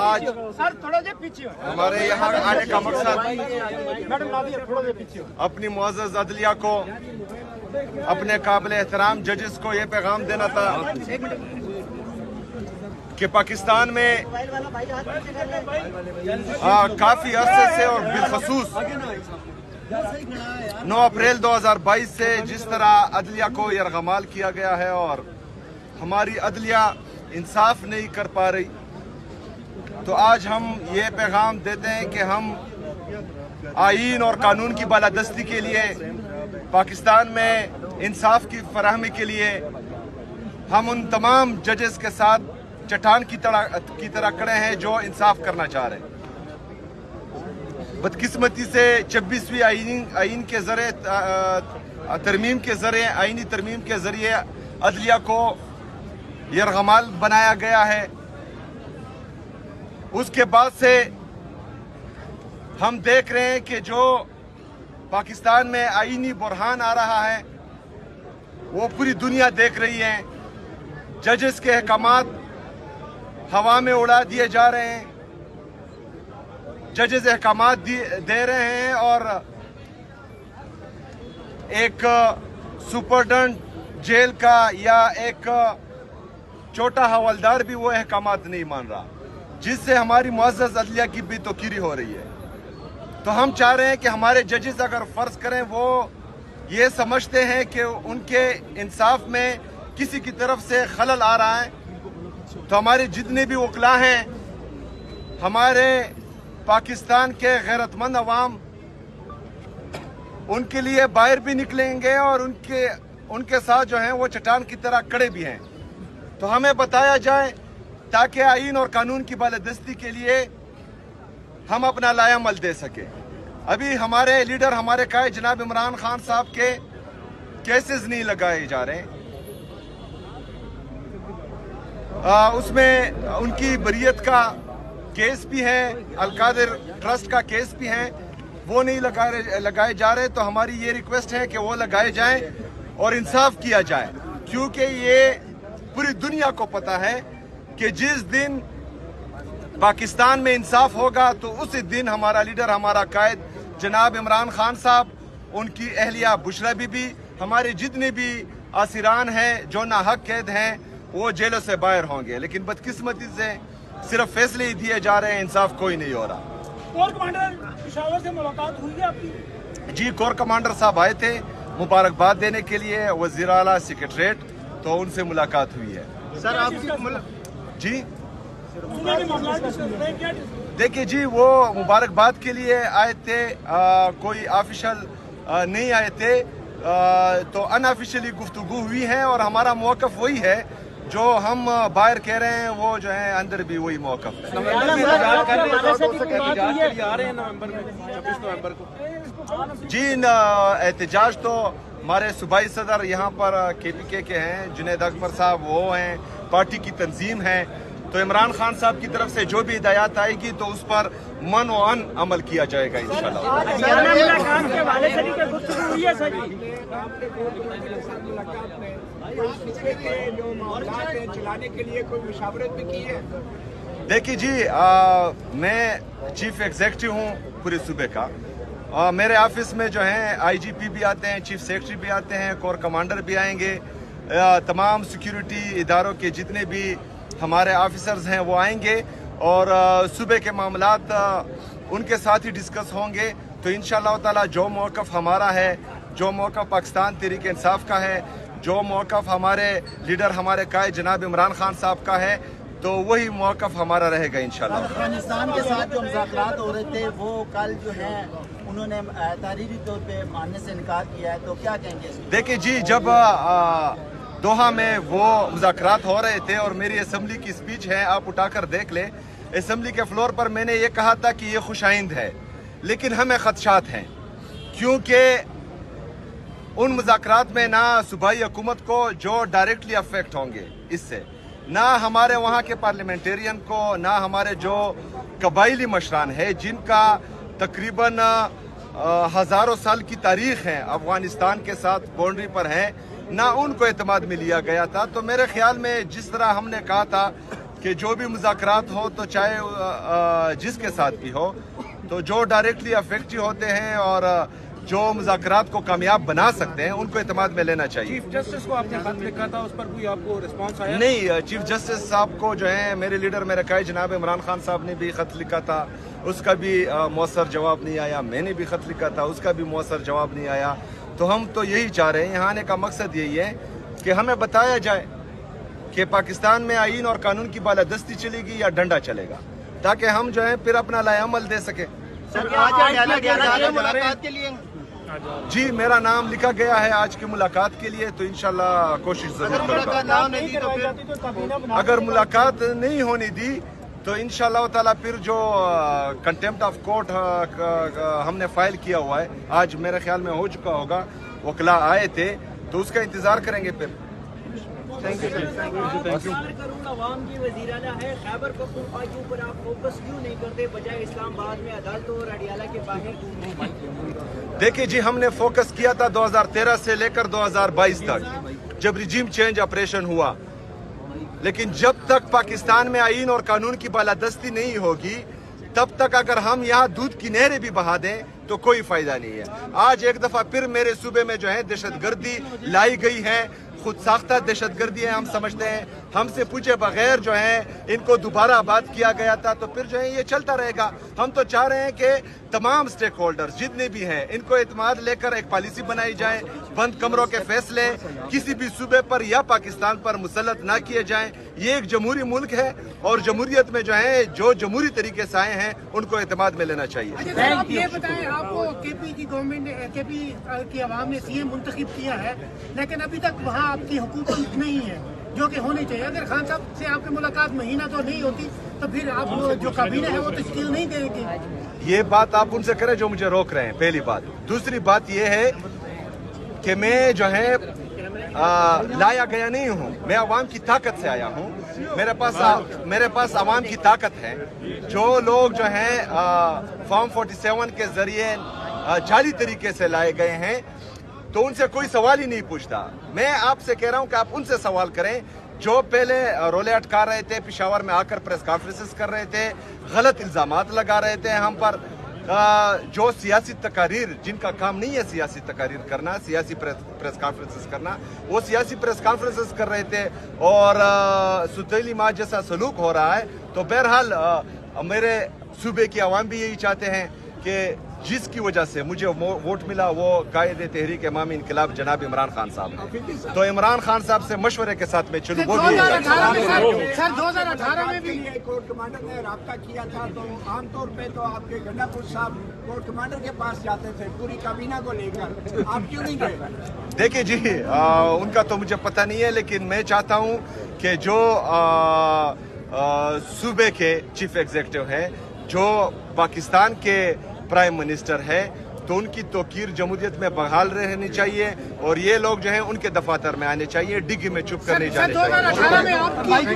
आज हमारे यहाँ आने का मकसद अपनी मुअज़्ज़ज़ अदलिया को, अपने काबिल एहतराम जजेस को ये पैगाम देना था कि पाकिस्तान में काफ़ी अरसे से और बिलखसूस 9 अप्रैल 2022 से जिस तरह अदलिया को यरगमाल किया गया है और हमारी अदलिया इंसाफ नहीं कर पा रही, तो आज हम ये पैगाम देते हैं कि हम आईन और कानून की बालादस्ती के लिए, पाकिस्तान में इंसाफ की फराहमी के लिए हम उन तमाम जजेस के साथ चट्टान की तरह खड़े हैं जो इंसाफ करना चाह रहे हैं। बदकिस्मती से 26वीं आईन के जरिए आईनी तरमीम के जरिए अदलिया को यरगमाल बनाया गया है। उसके बाद से हम देख रहे हैं कि जो पाकिस्तान में आईनी बुरहान आ रहा है वो पूरी दुनिया देख रही है। जजेस के अहकामात हवा में उड़ा दिए जा रहे हैं, जजेस अहकामात दे रहे हैं और एक सुपरडेंट जेल का या एक छोटा हवलदार भी वो अहकामात नहीं मान रहा, जिससे हमारी मुअज़्ज़ज़ अदलिया की भी तोकीरी हो रही है। तो हम चाह रहे हैं कि हमारे जजेस अगर फर्ज करें वो ये समझते हैं कि उनके इंसाफ में किसी की तरफ से खलल आ रहा है, तो हमारे जितने भी वकला हैं, हमारे पाकिस्तान के गैरतमंद अवाम उनके लिए बाहर भी निकलेंगे और उनके साथ जो हैं वो चट्टान की तरह खड़े भी हैं। तो हमें बताया जाए ताकि आईन और कानून की बालादस्ती के लिए हम अपना लायामल दे सके। अभी हमारे लीडर, हमारे कायद जनाब इमरान खान साहब के केसेस नहीं लगाए जा रहे, उसमें उनकी बरियत का केस भी है, अलकादिर ट्रस्ट का केस भी है, वो नहीं लगाए जा रहे। तो हमारी ये रिक्वेस्ट है कि वो लगाए जाएं और इंसाफ किया जाए, क्योंकि ये पूरी दुनिया को पता है कि जिस दिन पाकिस्तान में इंसाफ होगा तो उसी दिन हमारा लीडर, हमारा कायद जनाब इमरान खान साहब, उनकी अहलिया बुशरा बीबी, हमारे जितने भी आसिरान हैं जो नाहक कैद हैं वो जेलों से बाहर होंगे। लेकिन बदकिस्मती से सिर्फ फैसले ही दिए जा रहे हैं, इंसाफ कोई नहीं हो रहा। कोर कमांडर पेशावर से मुलाकात हुई है आपकी? जी, कोर कमांडर साहब आए थे मुबारकबाद देने के लिए, वज़ीर आला सेक्रेटरीट, तो उनसे मुलाकात हुई है। सर आपकी जी देखिए जी, वो मुबारकबाद के लिए आए थे, कोई ऑफिशियल नहीं आए थे, तो अनऑफिशियली गुफ्तगू हुई है और हमारा मौक़िफ़ वही है जो हम बाहर कह रहे हैं, वो जो है अंदर भी वही मौक़िफ़ है। जी, एहतजाज तो हमारे सूबाई सदर यहाँ पर KPK के हैं, जुनैद अकबर साहब, वो हैं, पार्टी की तंजीम है। तो इमरान खान साहब की तरफ से जो भी हिदायत आएगी तो उस पर मन और अन अमल किया जाएगा इंशाल्लाह। देखिए जी, मैं चीफ एग्जीक्यूटिव हूँ पूरे सूबे का, मेरे ऑफिस में जो है IGP भी आते हैं, चीफ सेक्रेटरी भी आते हैं, कोर कमांडर भी आएंगे, तमाम सिक्योरिटी इदारों के जितने भी हमारे ऑफिसर्स हैं वो आएंगे और सूबे के मामलात उनके साथ ही डिस्कस होंगे। तो इंशाअल्लाह ताला जो मौक़िफ़ हमारा है, जो मौक़िफ़ पाकिस्तान तहरीक इंसाफ का है, जो मौक़िफ़ हमारे लीडर, हमारे कायद जनाब इमरान खान साहब का है, तो वही मौक़िफ़ हमारा रहेगा इंशाअल्लाह। अफगानिस्तान के साथ जो मुज़ाकरात हो रहे थे वो कल जो है उन्होंने तारीरी तौर पे मानने से इनकार किया है, तो क्या कहेंगे? देखिए जी, जब दोहा में वो मुज़ाकरात हो रहे थे और मेरी असेंबली की स्पीच है, आप उठाकर देख लें, असेंबली के फ्लोर पर मैंने ये कहा था कि ये खुशाइंद है, लेकिन हमें खदशात हैं, क्योंकि उन मुज़ाकरात में ना सूबाई हुकूमत को जो डायरेक्टली अफेक्ट होंगे इससे, ना हमारे वहाँ के पार्लियामेंटेरियन को, ना हमारे जो कबाइली मशरान है जिनका तकरीबन हज़ारों साल की तारीख़ है, अफ़गानिस्तान के साथ बाउंड्री पर हैं, نہ ان کو اعتماد میں لیا گیا تھا. تو میرے خیال میں جس طرح ہم نے کہا تھا کہ جو بھی مذاکرات ہو تو چاہے جس کے ساتھ بھی ہو تو جو ڈائریکٹلی افیکٹو ہوتے ہیں اور جو مذاکرات کو کامیاب بنا سکتے ہیں ان کو اعتماد میں لینا چاہیے. چیف جسٹس کو آپ نے خط لکھا تھا, اس پر کوئی آپ کو رسپانس آیا؟ نہیں, چیف جسٹس صاحب کو جو ہے میرے لیڈر میرے قائد جناب عمران خان صاحب نے بھی خط لکھا تھا, اس کا بھی مؤثر جواب نہیں آیا. میں نے بھی خط لکھا تھا, اس کا بھی مؤثر جواب نہیں آیا. تو ہم تو یہی چاہ رہے ہیں, یہاں آنے کا مقصد یہی ہے کہ ہمیں بتایا جائے کہ پاکستان میں آئین اور قانون کی بالادستی چلے گی یا ڈنڈا چلے گا, تاکہ ہم جو ہے پھر اپنا لائے عمل دے سکیں. ملاقات کے لیے جی میرا نام لکھا گیا ہے آج کی ملاقات کے لیے, تو انشاءاللہ کوشش ضرور کروں گا. اگر ملاقات نہیں ہونے دی تو انشاءاللہ تعالیٰ پھر جو کنٹیمپٹ آف کورٹ ہم نے فائل کیا ہوا ہے, آج میرے خیال میں ہو چکا ہوگا, وکلا آئے تھے تو اس کا انتظار کریں گے پھر. Thank you. 4 کروڑ عوام کی وزیرانہ ہے, خیبر پختونخوا کے اوپر آپ فوکس کیوں نہیں کرتے بجائے اسلام آباد میں عدالتوں اور اڈیالہ کے باہر؟ دیکھیے جی, ہم نے فوکس کیا تھا 2013 سے لے کر 2022 تک جب ریجیم چینج آپریشن ہوا, لیکن جب تک پاکستان میں آئین اور قانون کی بالادستی نہیں ہوگی تب تک اگر ہم یہاں دودھ کی نہریں بھی بہا دیں تو کوئی فائدہ نہیں ہے. آج ایک دفعہ پھر میرے صوبے میں جو ہے دہشت گردی لائی گئی ہے, خود ساختہ دہشت گردی ہے ہم سمجھتے ہیں, ہم سے پوچھے بغیر جو ہے ان کو دوبارہ آباد کیا گیا تھا, تو پھر جو ہے یہ چلتا رہے گا. ہم تو چاہ رہے ہیں کہ تمام سٹیک ہولڈرز جتنے بھی ہیں ان کو اعتماد لے کر ایک پالیسی بنائی جائے, بند کمروں کے فیصلے کسی بھی صوبے پر یا پاکستان پر مسلط نہ کیے جائیں. یہ ایک جمہوری ملک ہے اور جمہوریت میں جو ہے جو جمہوری طریقے سے آئے ہیں ان کو اعتماد میں لینا چاہیے. آپ یہ بتائیں, آپ کو کے پی کی گورنمنٹ نے, کے پی کی عوام نے سی ایم منتخب کیا ہے, لیکن ابھی تک وہاں آپ کی حکومت نہیں ہے جو کہ ہونی چاہیے. اگر خان صاحب سے آپ کی ملاقات مہینہ تو نہیں ہوتی تو پھر آپ جو کابینہ ہے وہ تشکیل نہیں دیں گے. یہ بات آپ ان سے کریں جو مجھے روک رہے ہیں, پہلی بات. دوسری بات یہ ہے کہ میں جو ہے لایا گیا نہیں ہوں, میں عوام کی طاقت سے آیا ہوں. میرے پاس عوام کی طاقت ہے. جو لوگ جو ہیں فارم 47 کے ذریعے جعلی طریقے سے لائے گئے ہیں تو ان سے کوئی سوال ہی نہیں پوچھتا. میں آپ سے کہہ رہا ہوں کہ آپ ان سے سوال کریں جو پہلے رولے اٹکا رہے تھے, پشاور میں آ کر پریس کانفرنسز کر رہے تھے, غلط الزامات لگا رہے تھے ہم پر, جو سیاسی تقاریر جن کا کام نہیں ہے سیاسی تقاریر کرنا, سیاسی پریس کانفرنسز کرنا, وہ سیاسی پریس کانفرنسز کر رہے تھے اور ستیلی ماں جیسا سلوک ہو رہا ہے. تو بہرحال میرے صوبے کی عوام بھی یہی چاہتے ہیں کہ جس کی وجہ سے مجھے ووٹ ملا وہ قائد تحریک امام انقلاب جناب عمران خان صاحب ہیں. تو عمران خان صاحب سے مشورے کے ساتھ میں چلوں. وہ بھی 2018 میں بھی کورٹ کمانڈر نے رابطہ کیا تھا, تو عام طور پہ تو آپ کے گنڈا پور صاحب کورٹ کمانڈر کے پاس جاتے تھے پوری کابینہ کو لے کر, آپ کیوں نہیں گئے؟ دیکھیے جی, ان کا تو مجھے پتہ نہیں ہے, لیکن میں چاہتا ہوں کہ جو صوبے کے چیف ایگزیکٹو ہیں, جو پاکستان کے پرائم منسٹر ہے, تو ان کی توقیر جمہوریت میں بحال رہنی چاہیے اور یہ لوگ جو ہیں ان کے دفاتر میں آنے چاہیے, ڈگی میں چھپ کر نہیں جانے چاہیے.